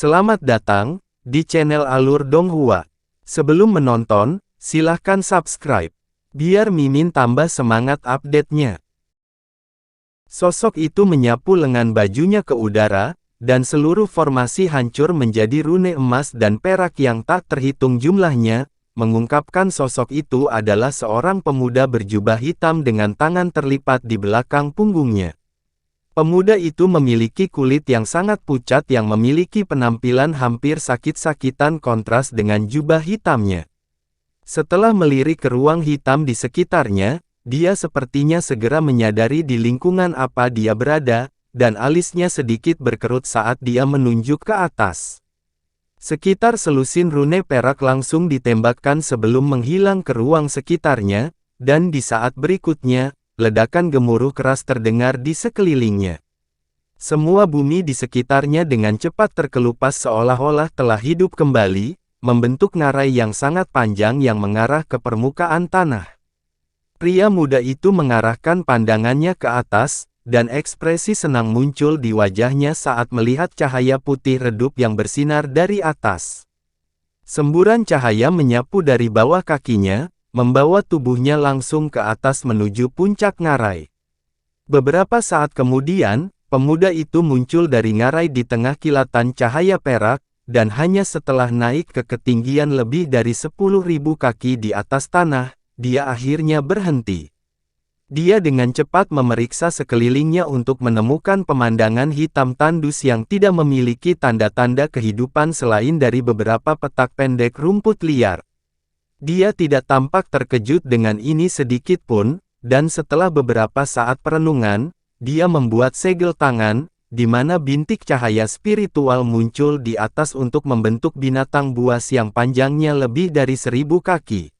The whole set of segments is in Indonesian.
Selamat datang di channel Alur Donghua. Sebelum menonton, silahkan subscribe, biar Mimin tambah semangat update-nya. Sosok itu menyapu lengan bajunya ke udara, dan seluruh formasi hancur menjadi rune emas dan perak yang tak terhitung jumlahnya, mengungkapkan sosok itu adalah seorang pemuda berjubah hitam dengan tangan terlipat di belakang punggungnya. Pemuda itu memiliki kulit yang sangat pucat yang memiliki penampilan hampir sakit-sakitan kontras dengan jubah hitamnya. Setelah melirik ke ruang hitam di sekitarnya, dia sepertinya segera menyadari di lingkungan apa dia berada, dan alisnya sedikit berkerut saat dia menunjuk ke atas. Sekitar selusin rune perak langsung ditembakkan sebelum menghilang ke ruang sekitarnya, dan di saat berikutnya, ledakan gemuruh keras terdengar di sekelilingnya. Semua bumi di sekitarnya dengan cepat terkelupas seolah-olah telah hidup kembali, membentuk ngarai yang sangat panjang yang mengarah ke permukaan tanah. Pria muda itu mengarahkan pandangannya ke atas, dan ekspresi senang muncul di wajahnya saat melihat cahaya putih redup yang bersinar dari atas. Semburan cahaya menyapu dari bawah kakinya, membawa tubuhnya langsung ke atas menuju puncak ngarai. Beberapa saat kemudian, pemuda itu muncul dari ngarai di tengah kilatan cahaya perak, dan hanya setelah naik ke ketinggian lebih dari 10.000 kaki di atas tanah, dia akhirnya berhenti. Dia dengan cepat memeriksa sekelilingnya untuk menemukan pemandangan hitam tandus yang tidak memiliki tanda-tanda kehidupan selain dari beberapa petak pendek rumput liar. Dia tidak tampak terkejut dengan ini sedikit pun, dan setelah beberapa saat perenungan, dia membuat segel tangan, di mana bintik cahaya spiritual muncul di atas untuk membentuk binatang buas yang panjangnya lebih dari 1000 kaki.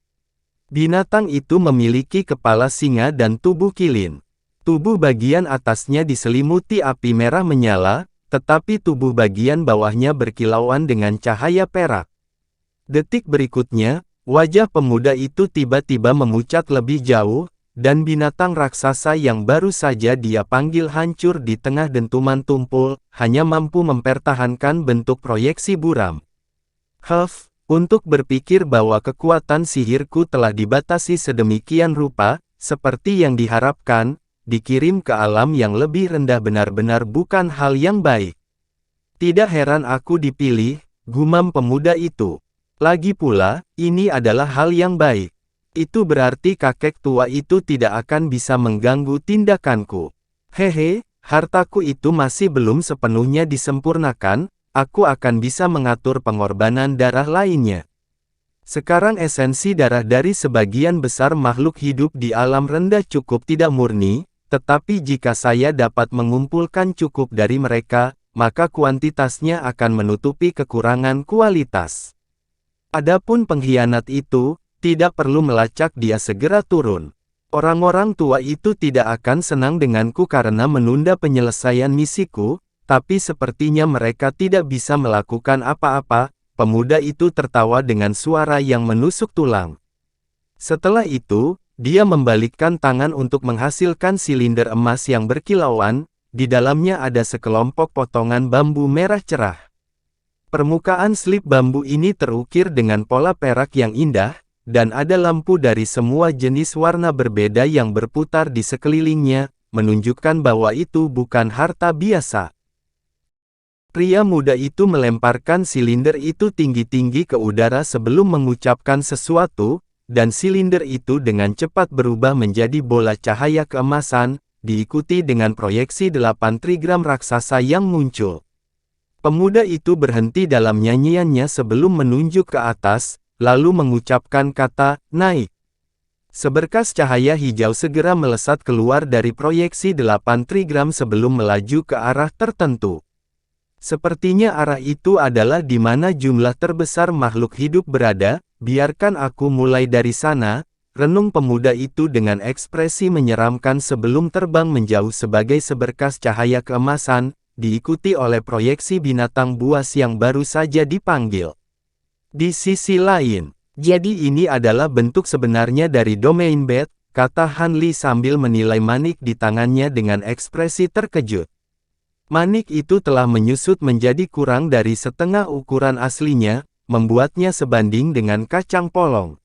Binatang itu memiliki kepala singa dan tubuh kilin. Tubuh bagian atasnya diselimuti api merah menyala, tetapi tubuh bagian bawahnya berkilauan dengan cahaya perak. Detik berikutnya, wajah pemuda itu tiba-tiba memucat lebih jauh, dan binatang raksasa yang baru saja dia panggil hancur di tengah dentuman tumpul, hanya mampu mempertahankan bentuk proyeksi buram. Untuk berpikir bahwa kekuatan sihirku telah dibatasi sedemikian rupa, seperti yang diharapkan, dikirim ke alam yang lebih rendah benar-benar bukan hal yang baik. Tidak heran aku dipilih, gumam pemuda itu. Lagi pula, ini adalah hal yang baik. Itu berarti kakek tua itu tidak akan bisa mengganggu tindakanku. Hehe, hartaku itu masih belum sepenuhnya disempurnakan, aku akan bisa mengatur pengorbanan darah lainnya. Sekarang esensi darah dari sebagian besar makhluk hidup di alam rendah cukup tidak murni, tetapi jika saya dapat mengumpulkan cukup dari mereka, maka kuantitasnya akan menutupi kekurangan kualitas. Adapun pengkhianat itu, tidak perlu melacak dia segera turun. Orang-orang tua itu tidak akan senang denganku karena menunda penyelesaian misiku, tapi sepertinya mereka tidak bisa melakukan apa-apa. Pemuda itu tertawa dengan suara yang menusuk tulang. Setelah itu, dia membalikkan tangan untuk menghasilkan silinder emas yang berkilauan, di dalamnya ada sekelompok potongan bambu merah cerah. Permukaan slip bambu ini terukir dengan pola perak yang indah, dan ada lampu dari semua jenis warna berbeda yang berputar di sekelilingnya, menunjukkan bahwa itu bukan harta biasa. Pria muda itu melemparkan silinder itu tinggi-tinggi ke udara sebelum mengucapkan sesuatu, dan silinder itu dengan cepat berubah menjadi bola cahaya keemasan, diikuti dengan proyeksi 8 trigram raksasa yang muncul. Pemuda itu berhenti dalam nyanyiannya sebelum menunjuk ke atas, lalu mengucapkan kata, naik. Seberkas cahaya hijau segera melesat keluar dari proyeksi 8 trigram sebelum melaju ke arah tertentu. Sepertinya arah itu adalah di mana jumlah terbesar makhluk hidup berada, biarkan aku mulai dari sana, renung pemuda itu dengan ekspresi menyeramkan sebelum terbang menjauh sebagai seberkas cahaya keemasan, diikuti oleh proyeksi binatang buas yang baru saja dipanggil. Di sisi lain, jadi ini adalah bentuk sebenarnya dari domain bed, kata Han Li sambil menilai manik di tangannya dengan ekspresi terkejut. Manik itu telah menyusut menjadi kurang dari setengah ukuran aslinya, membuatnya sebanding dengan kacang polong.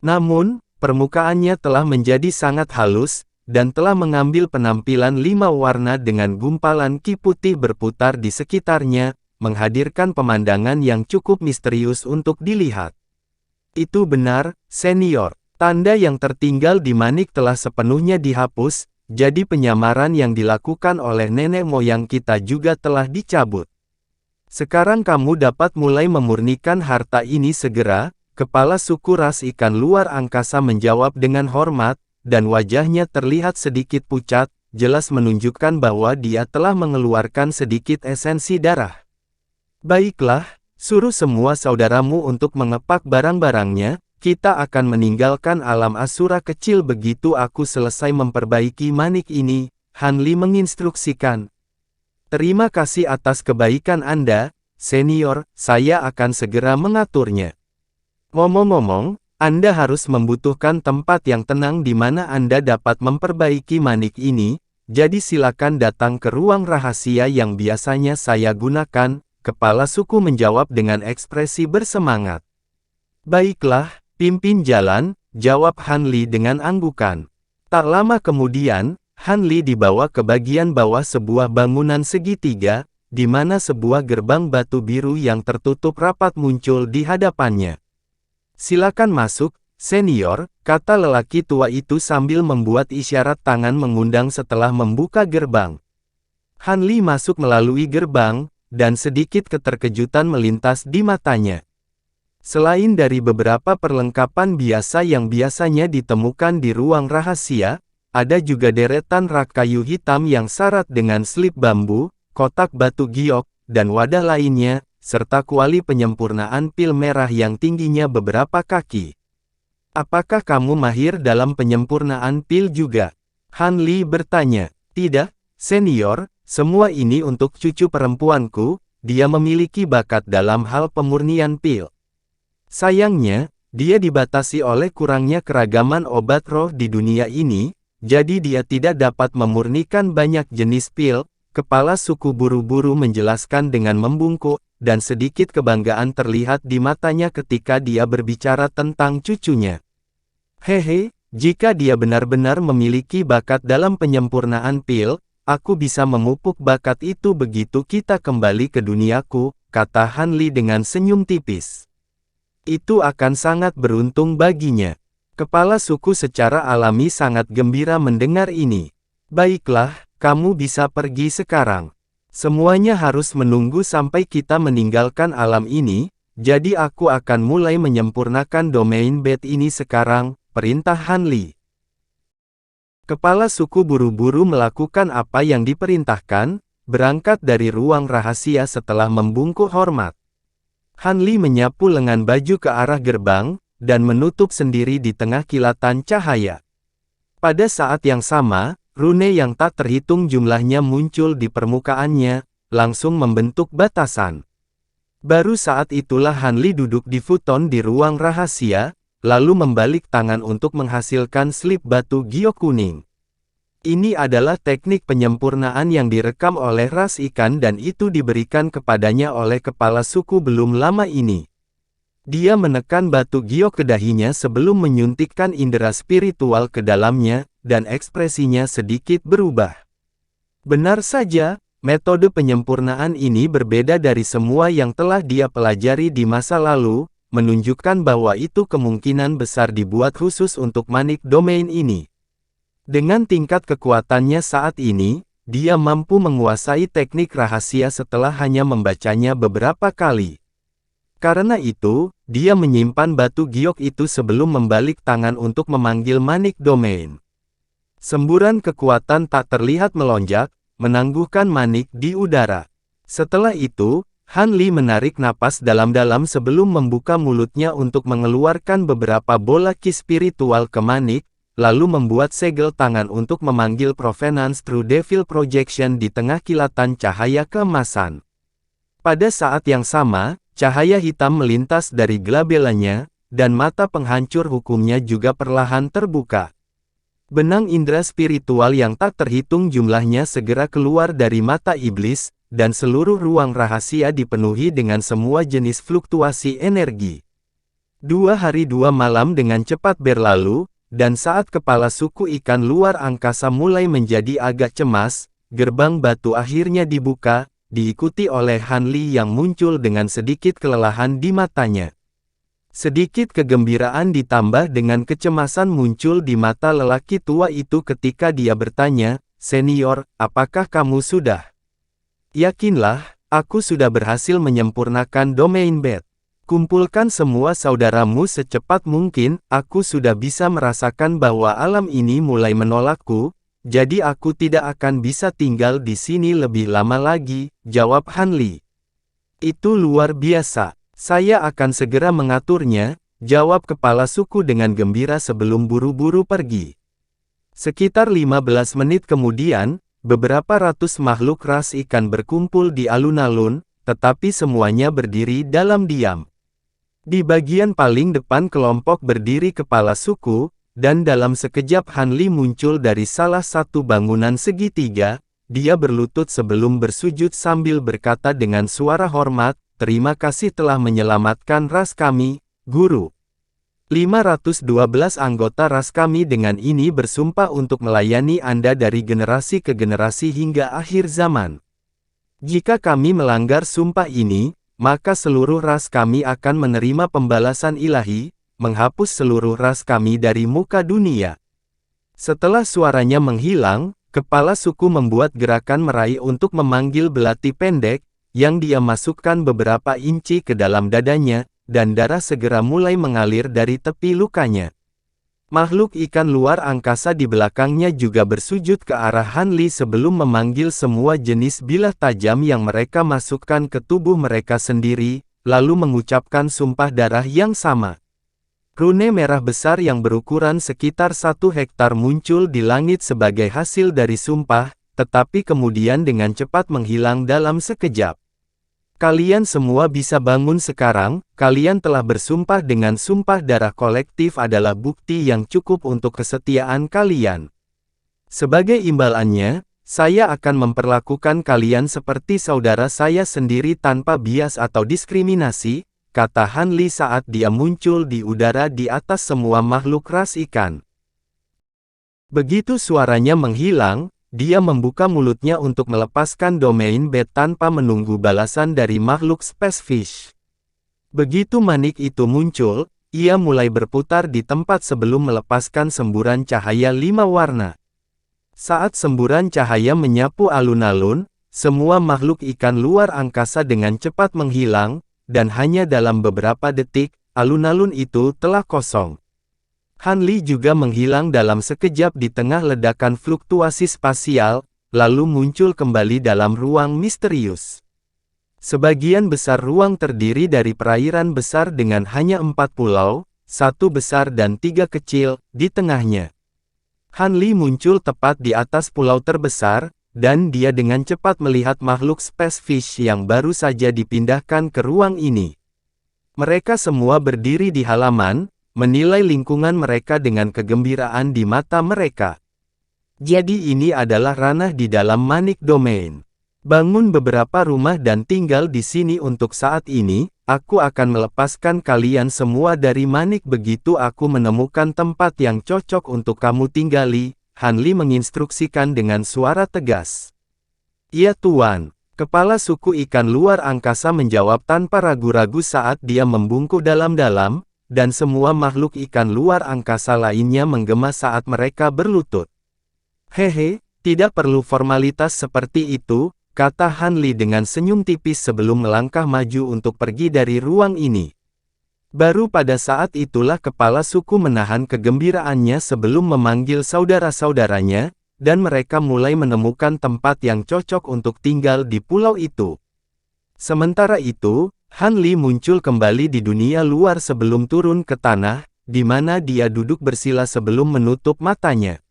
Namun, permukaannya telah menjadi sangat halus, dan telah mengambil penampilan 5 warna dengan gumpalan ki putih berputar di sekitarnya, menghadirkan pemandangan yang cukup misterius untuk dilihat. Itu benar, senior. Tanda yang tertinggal di manik telah sepenuhnya dihapus, jadi penyamaran yang dilakukan oleh nenek moyang kita juga telah dicabut. Sekarang kamu dapat mulai memurnikan harta ini segera. Kepala suku ras ikan luar angkasa menjawab dengan hormat, dan wajahnya terlihat sedikit pucat, jelas menunjukkan bahwa dia telah mengeluarkan sedikit esensi darah. Baiklah, suruh semua saudaramu untuk mengepak barang-barangnya, kita akan meninggalkan alam Asura kecil begitu aku selesai memperbaiki manik ini, Han Li menginstruksikan. Terima kasih atas kebaikan Anda, senior, saya akan segera mengaturnya. Ngomong-ngomong, Anda harus membutuhkan tempat yang tenang di mana Anda dapat memperbaiki manik ini, jadi silakan datang ke ruang rahasia yang biasanya saya gunakan, kepala suku menjawab dengan ekspresi bersemangat. Baiklah, pimpin jalan, jawab Han Li dengan anggukan. Tak lama kemudian, Han Li dibawa ke bagian bawah sebuah bangunan segitiga, di mana sebuah gerbang batu biru yang tertutup rapat muncul di hadapannya. Silakan masuk, senior, kata lelaki tua itu sambil membuat isyarat tangan mengundang setelah membuka gerbang. Han Li masuk melalui gerbang, dan sedikit keterkejutan melintas di matanya. Selain dari beberapa perlengkapan biasa yang biasanya ditemukan di ruang rahasia, ada juga deretan rak kayu hitam yang syarat dengan slip bambu, kotak batu giok, dan wadah lainnya, serta kuali penyempurnaan pil merah yang tingginya beberapa kaki. Apakah kamu mahir dalam penyempurnaan pil juga? Han Li bertanya. Tidak, senior, semua ini untuk cucu perempuanku, dia memiliki bakat dalam hal pemurnian pil. Sayangnya, dia dibatasi oleh kurangnya keragaman obat roh di dunia ini, jadi dia tidak dapat memurnikan banyak jenis pil. Kepala suku buru-buru menjelaskan dengan membungkuk, dan sedikit kebanggaan terlihat di matanya ketika dia berbicara tentang cucunya. Hehe, jika dia benar-benar memiliki bakat dalam penyempurnaan pil, aku bisa memupuk bakat itu begitu kita kembali ke duniaku, kata Han Li dengan senyum tipis. Itu akan sangat beruntung baginya. Kepala suku secara alami sangat gembira mendengar ini. Baiklah, kamu bisa pergi sekarang. Semuanya harus menunggu sampai kita meninggalkan alam ini, jadi aku akan mulai menyempurnakan domain bed ini sekarang, perintah Han Li. Kepala suku buru-buru melakukan apa yang diperintahkan, berangkat dari ruang rahasia setelah membungkuk hormat. Han Li menyapu lengan baju ke arah gerbang, dan menutup sendiri di tengah kilatan cahaya. Pada saat yang sama, rune yang tak terhitung jumlahnya muncul di permukaannya, langsung membentuk batasan. Baru saat itulah Han Li duduk di futon di ruang rahasia, lalu membalik tangan untuk menghasilkan slip batu giok kuning. Ini adalah teknik penyempurnaan yang direkam oleh ras ikan dan itu diberikan kepadanya oleh kepala suku belum lama ini. Dia menekan batu giok ke dahinya sebelum menyuntikkan indera spiritual ke dalamnya, dan ekspresinya sedikit berubah. Benar saja, metode penyempurnaan ini berbeda dari semua yang telah dia pelajari di masa lalu, menunjukkan bahwa itu kemungkinan besar dibuat khusus untuk manik domain ini. Dengan tingkat kekuatannya saat ini, dia mampu menguasai teknik rahasia setelah hanya membacanya beberapa kali. Karena itu, dia menyimpan batu giok itu sebelum membalik tangan untuk memanggil manik domain. Semburan kekuatan tak terlihat melonjak, menangguhkan manik di udara. Setelah itu, Han Li menarik napas dalam-dalam sebelum membuka mulutnya untuk mengeluarkan beberapa bola ki spiritual ke manik, lalu membuat segel tangan untuk memanggil Provenance True Devil Projection di tengah kilatan cahaya keemasan. Pada saat yang sama, cahaya hitam melintas dari glabelanya, dan mata penghancur hukumnya juga perlahan terbuka. Benang indera spiritual yang tak terhitung jumlahnya segera keluar dari mata iblis, dan seluruh ruang rahasia dipenuhi dengan semua jenis fluktuasi energi. 2 hari 2 malam dengan cepat berlalu, dan saat kepala suku ikan luar angkasa mulai menjadi agak cemas, gerbang batu akhirnya dibuka, diikuti oleh Han Li yang muncul dengan sedikit kelelahan di matanya. Sedikit kegembiraan ditambah dengan kecemasan muncul di mata lelaki tua itu ketika dia bertanya, "Senior, apakah kamu sudah? Yakinlah, aku sudah berhasil menyempurnakan domain bed. Kumpulkan semua saudaramu secepat mungkin, aku sudah bisa merasakan bahwa alam ini mulai menolakku, jadi aku tidak akan bisa tinggal di sini lebih lama lagi," jawab Han Li. "Itu luar biasa. Saya akan segera mengaturnya," jawab kepala suku dengan gembira sebelum buru-buru pergi. Sekitar 15 menit kemudian, beberapa ratus makhluk ras ikan berkumpul di alun-alun, tetapi semuanya berdiri dalam diam. Di bagian paling depan kelompok berdiri kepala suku, dan dalam sekejap Han Li muncul dari salah satu bangunan segitiga. Dia berlutut sebelum bersujud sambil berkata dengan suara hormat, "Terima kasih telah menyelamatkan ras kami, Guru. 512 anggota ras kami dengan ini bersumpah untuk melayani Anda dari generasi ke generasi hingga akhir zaman. Jika kami melanggar sumpah ini, maka seluruh ras kami akan menerima pembalasan ilahi, menghapus seluruh ras kami dari muka dunia." Setelah suaranya menghilang, kepala suku membuat gerakan meraih untuk memanggil belati pendek, yang dia masukkan beberapa inci ke dalam dadanya, dan darah segera mulai mengalir dari tepi lukanya. Makhluk ikan luar angkasa di belakangnya juga bersujud ke arah Han Li sebelum memanggil semua jenis bilah tajam yang mereka masukkan ke tubuh mereka sendiri, lalu mengucapkan sumpah darah yang sama. Rune merah besar yang berukuran sekitar 1 hektar muncul di langit sebagai hasil dari sumpah, tetapi kemudian dengan cepat menghilang dalam sekejap. "Kalian semua bisa bangun sekarang, kalian telah bersumpah dengan sumpah darah kolektif adalah bukti yang cukup untuk kesetiaan kalian. Sebagai imbalannya, saya akan memperlakukan kalian seperti saudara saya sendiri tanpa bias atau diskriminasi," kata Han Li saat dia muncul di udara di atas semua makhluk ras ikan. Begitu suaranya menghilang, dia membuka mulutnya untuk melepaskan domain bed tanpa menunggu balasan dari makhluk Space Fish. Begitu manik itu muncul, ia mulai berputar di tempat sebelum melepaskan semburan cahaya 5 warna. Saat semburan cahaya menyapu alun-alun, semua makhluk ikan luar angkasa dengan cepat menghilang, dan hanya dalam beberapa detik, alun-alun itu telah kosong. Han Li juga menghilang dalam sekejap di tengah ledakan fluktuasi spasial, lalu muncul kembali dalam ruang misterius. Sebagian besar ruang terdiri dari perairan besar dengan hanya 4 pulau, 1 besar dan 3 kecil, di tengahnya. Han Li muncul tepat di atas pulau terbesar, dan dia dengan cepat melihat makhluk Space Fish yang baru saja dipindahkan ke ruang ini. Mereka semua berdiri di halaman, menilai lingkungan mereka dengan kegembiraan di mata mereka. Jadi ini adalah ranah di dalam Manik Domain. Bangun beberapa rumah dan tinggal di sini untuk saat ini, aku akan melepaskan kalian semua dari Manik begitu aku menemukan tempat yang cocok untuk kamu tinggali, Han Li menginstruksikan dengan suara tegas. "Iya Tuan." Kepala suku ikan luar angkasa menjawab tanpa ragu-ragu saat dia membungkuk dalam-dalam, dan semua makhluk ikan luar angkasa lainnya menggema saat mereka berlutut. "Hehe, tidak perlu formalitas seperti itu," kata Han Li dengan senyum tipis sebelum melangkah maju untuk pergi dari ruang ini. Baru pada saat itulah kepala suku menahan kegembiraannya sebelum memanggil saudara-saudaranya, dan mereka mulai menemukan tempat yang cocok untuk tinggal di pulau itu. Sementara itu, Han Li muncul kembali di dunia luar sebelum turun ke tanah, di mana dia duduk bersila sebelum menutup matanya.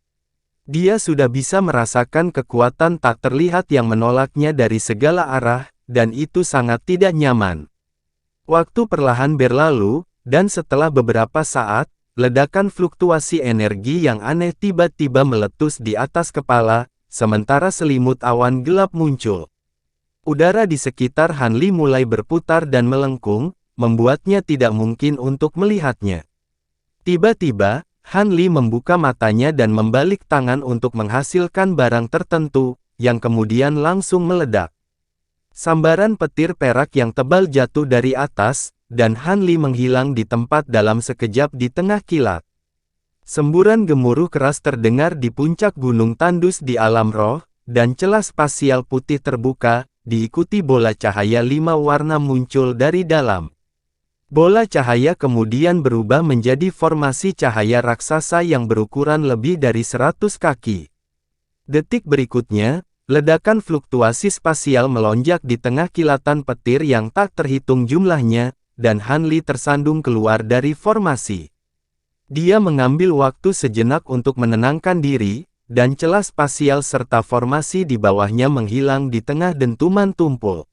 Dia sudah bisa merasakan kekuatan tak terlihat yang menolaknya dari segala arah, dan itu sangat tidak nyaman. Waktu perlahan berlalu, dan setelah beberapa saat, ledakan fluktuasi energi yang aneh tiba-tiba meletus di atas kepala, sementara selimut awan gelap muncul. Udara di sekitar Han Li mulai berputar dan melengkung, membuatnya tidak mungkin untuk melihatnya. Tiba-tiba, Han Li membuka matanya dan membalik tangan untuk menghasilkan barang tertentu, yang kemudian langsung meledak. Sambaran petir perak yang tebal jatuh dari atas, dan Han Li menghilang di tempat dalam sekejap di tengah kilat. Semburan gemuruh keras terdengar di puncak gunung tandus di alam roh, dan celah spasial putih terbuka, diikuti bola cahaya 5 warna muncul dari dalam. Bola cahaya kemudian berubah menjadi formasi cahaya raksasa yang berukuran lebih dari 100 kaki. Detik berikutnya, ledakan fluktuasi spasial melonjak di tengah kilatan petir yang tak terhitung jumlahnya, dan Han Li tersandung keluar dari formasi. Dia mengambil waktu sejenak untuk menenangkan diri, dan celah spasial serta formasi di bawahnya menghilang di tengah dentuman tumpul.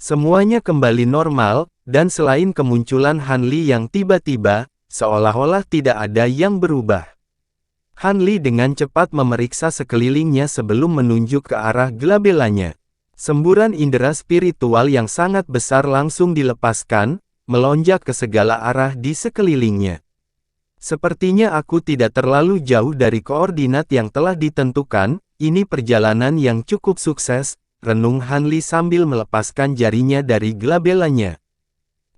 Semuanya kembali normal, dan selain kemunculan Han Li yang tiba-tiba, seolah-olah tidak ada yang berubah. Han Li dengan cepat memeriksa sekelilingnya sebelum menunjuk ke arah glabelanya. Semburan indera spiritual yang sangat besar langsung dilepaskan, melonjak ke segala arah di sekelilingnya. Sepertinya aku tidak terlalu jauh dari koordinat yang telah ditentukan, ini perjalanan yang cukup sukses, renung Han Li sambil melepaskan jarinya dari glabelanya.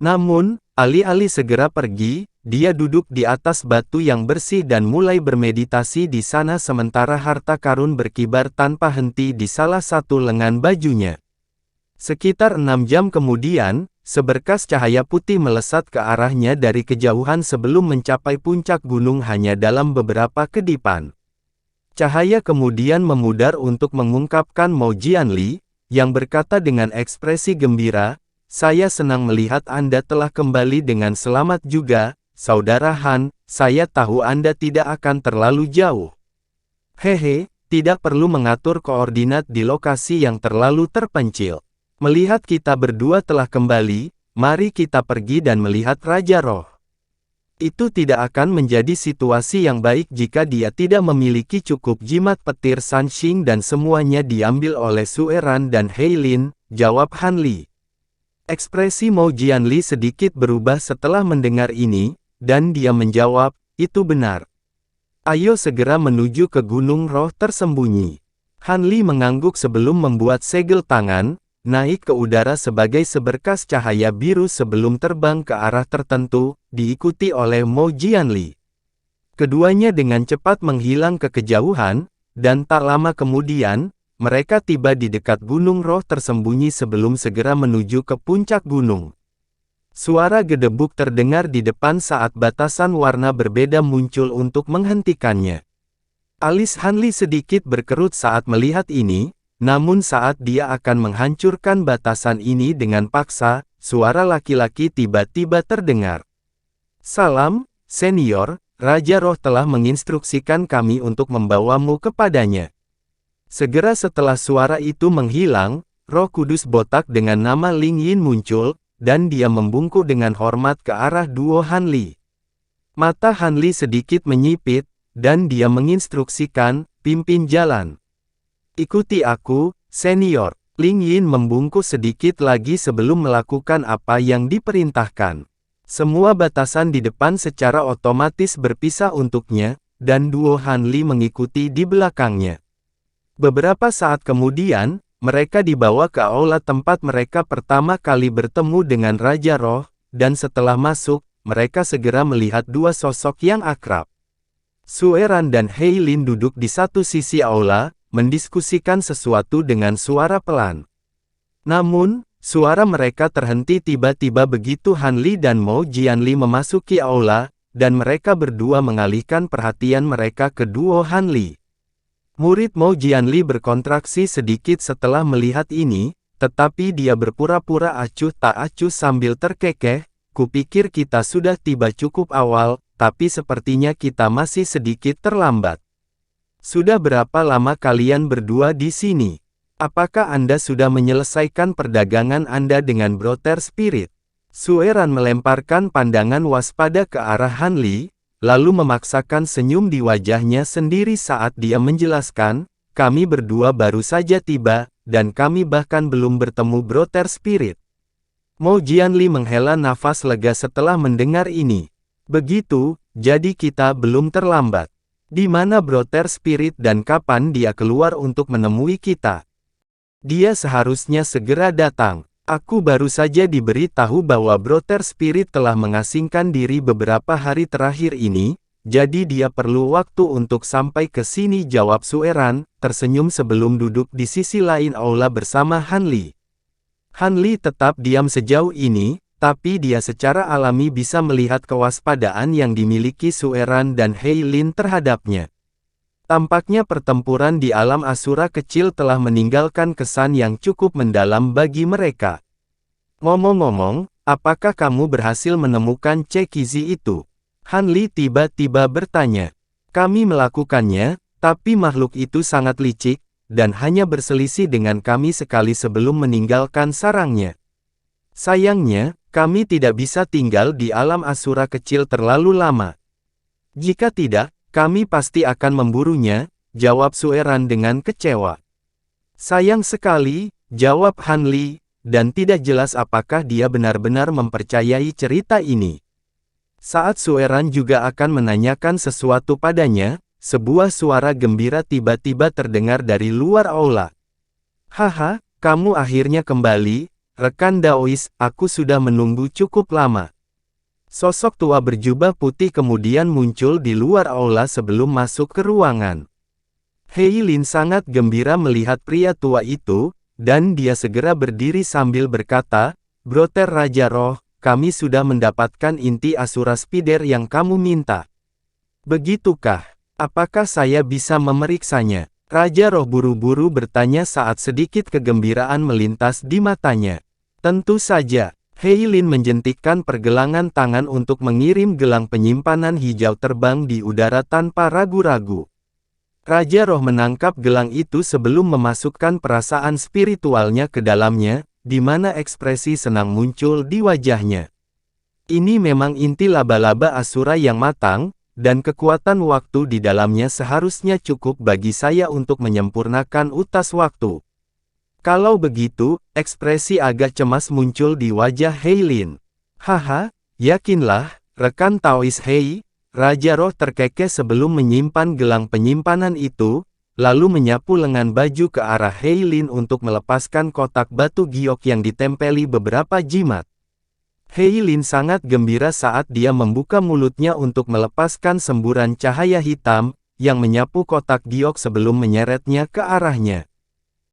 Namun, alih-alih segera pergi, dia duduk di atas batu yang bersih dan mulai bermeditasi di sana sementara harta karun berkibar tanpa henti di salah satu lengan bajunya. Sekitar 6 jam kemudian, seberkas cahaya putih melesat ke arahnya dari kejauhan sebelum mencapai puncak gunung hanya dalam beberapa kedipan. Cahaya kemudian memudar untuk mengungkapkan Mo Jianli, yang berkata dengan ekspresi gembira, "Saya senang melihat Anda telah kembali dengan selamat juga, Saudara Han, saya tahu Anda tidak akan terlalu jauh. Hehe, tidak perlu mengatur koordinat di lokasi yang terlalu terpencil. Melihat kita berdua telah kembali, mari kita pergi dan melihat Raja Roh." Itu tidak akan menjadi situasi yang baik jika dia tidak memiliki cukup jimat petir Sanxing dan semuanya diambil oleh Sueran dan Heilin, jawab Han Li. Ekspresi Mo Jianli sedikit berubah setelah mendengar ini, dan dia menjawab, "Itu benar. Ayo segera menuju ke Gunung Roh Tersembunyi." Han Li mengangguk sebelum membuat segel tangan, naik ke udara sebagai seberkas cahaya biru sebelum terbang ke arah tertentu, diikuti oleh Mo Jianli. Keduanya dengan cepat menghilang ke kejauhan, dan tak lama kemudian, mereka tiba di dekat Gunung Roh Tersembunyi sebelum segera menuju ke puncak gunung. Suara gedebuk terdengar di depan saat batasan warna berbeda muncul untuk menghentikannya. Alis Han Li sedikit berkerut saat melihat ini, namun saat dia akan menghancurkan batasan ini dengan paksa, suara laki-laki tiba-tiba terdengar. "Salam, senior, Raja Roh telah menginstruksikan kami untuk membawamu kepadanya." Segera setelah suara itu menghilang, Roh Kudus botak dengan nama Ling Yin muncul, dan dia membungkuk dengan hormat ke arah duo Han Li. Mata Han Li sedikit menyipit, dan dia menginstruksikan, "Pimpin jalan. Ikuti aku, senior." Ling Yin membungkuk sedikit lagi sebelum melakukan apa yang diperintahkan. Semua batasan di depan secara otomatis berpisah untuknya, dan duo Han Li mengikuti di belakangnya. Beberapa saat kemudian, mereka dibawa ke aula tempat mereka pertama kali bertemu dengan Raja Roh, dan setelah masuk, mereka segera melihat dua sosok yang akrab. Sueran dan Heilin duduk di satu sisi aula, mendiskusikan sesuatu dengan suara pelan. Namun, suara mereka terhenti tiba-tiba begitu Han Li dan Mo Jianli memasuki aula, dan mereka berdua mengalihkan perhatian mereka ke duo Han Li. Murid Mo Jianli berkontraksi sedikit setelah melihat ini, tetapi dia berpura-pura acuh tak acuh sambil terkekeh, "Kupikir kita sudah tiba cukup awal, tapi sepertinya kita masih sedikit terlambat. Sudah berapa lama kalian berdua di sini? Apakah Anda sudah menyelesaikan perdagangan Anda dengan Brother Spirit?" Sueran melemparkan pandangan waspada ke arah Han Li, lalu memaksakan senyum di wajahnya sendiri saat dia menjelaskan, kami berdua baru saja tiba, dan kami bahkan belum bertemu Brother Spirit. Mo Jianli menghela nafas lega setelah mendengar ini. Begitu, jadi kita belum terlambat. Di mana Brother Spirit dan kapan dia keluar untuk menemui kita? Dia seharusnya segera datang. Aku baru saja diberitahu bahwa Brother Spirit telah mengasingkan diri beberapa hari terakhir ini, jadi dia perlu waktu untuk sampai ke sini, jawab Sueran, tersenyum sebelum duduk di sisi lain aula bersama Han Li. Han Li tetap diam sejauh ini, tapi dia secara alami bisa melihat kewaspadaan yang dimiliki Sueran dan Hei Lin terhadapnya. Tampaknya pertempuran di alam Asura kecil telah meninggalkan kesan yang cukup mendalam bagi mereka. Ngomong-ngomong, apakah kamu berhasil menemukan Cekizi itu? Han Li tiba-tiba bertanya. Kami melakukannya, tapi makhluk itu sangat licik, dan hanya berselisih dengan kami sekali sebelum meninggalkan sarangnya. Sayangnya, kami tidak bisa tinggal di alam Asura kecil terlalu lama. Jika tidak, kami pasti akan memburunya, jawab Sueran dengan kecewa. Sayang sekali, jawab Han Li, dan tidak jelas apakah dia benar-benar mempercayai cerita ini. Saat Sueran juga akan menanyakan sesuatu padanya, sebuah suara gembira tiba-tiba terdengar dari luar aula. Haha, kamu akhirnya kembali, rekan Daois, aku sudah menunggu cukup lama. Sosok tua berjubah putih kemudian muncul di luar aula sebelum masuk ke ruangan. Hei Lin sangat gembira melihat pria tua itu, dan dia segera berdiri sambil berkata, Brother Raja Roh, kami sudah mendapatkan inti Asura Spider yang kamu minta. Begitukah? Apakah saya bisa memeriksanya? Raja Roh buru-buru bertanya saat sedikit kegembiraan melintas di matanya. Tentu saja. Hei Lin menjentikkan pergelangan tangan untuk mengirim gelang penyimpanan hijau terbang di udara tanpa ragu-ragu. Raja Roh menangkap gelang itu sebelum memasukkan perasaan spiritualnya ke dalamnya, di mana ekspresi senang muncul di wajahnya. Ini memang inti laba-laba Asura yang matang, dan kekuatan waktu di dalamnya seharusnya cukup bagi saya untuk menyempurnakan utas waktu. Kalau begitu, ekspresi agak cemas muncul di wajah Hei Lin. Haha, yakinlah, rekan Taois Hei, Raja Roh terkekeh sebelum menyimpan gelang penyimpanan itu, lalu menyapu lengan baju ke arah Hei Lin untuk melepaskan kotak batu giok yang ditempeli beberapa jimat. Hei Lin sangat gembira saat dia membuka mulutnya untuk melepaskan semburan cahaya hitam, yang menyapu kotak giok sebelum menyeretnya ke arahnya.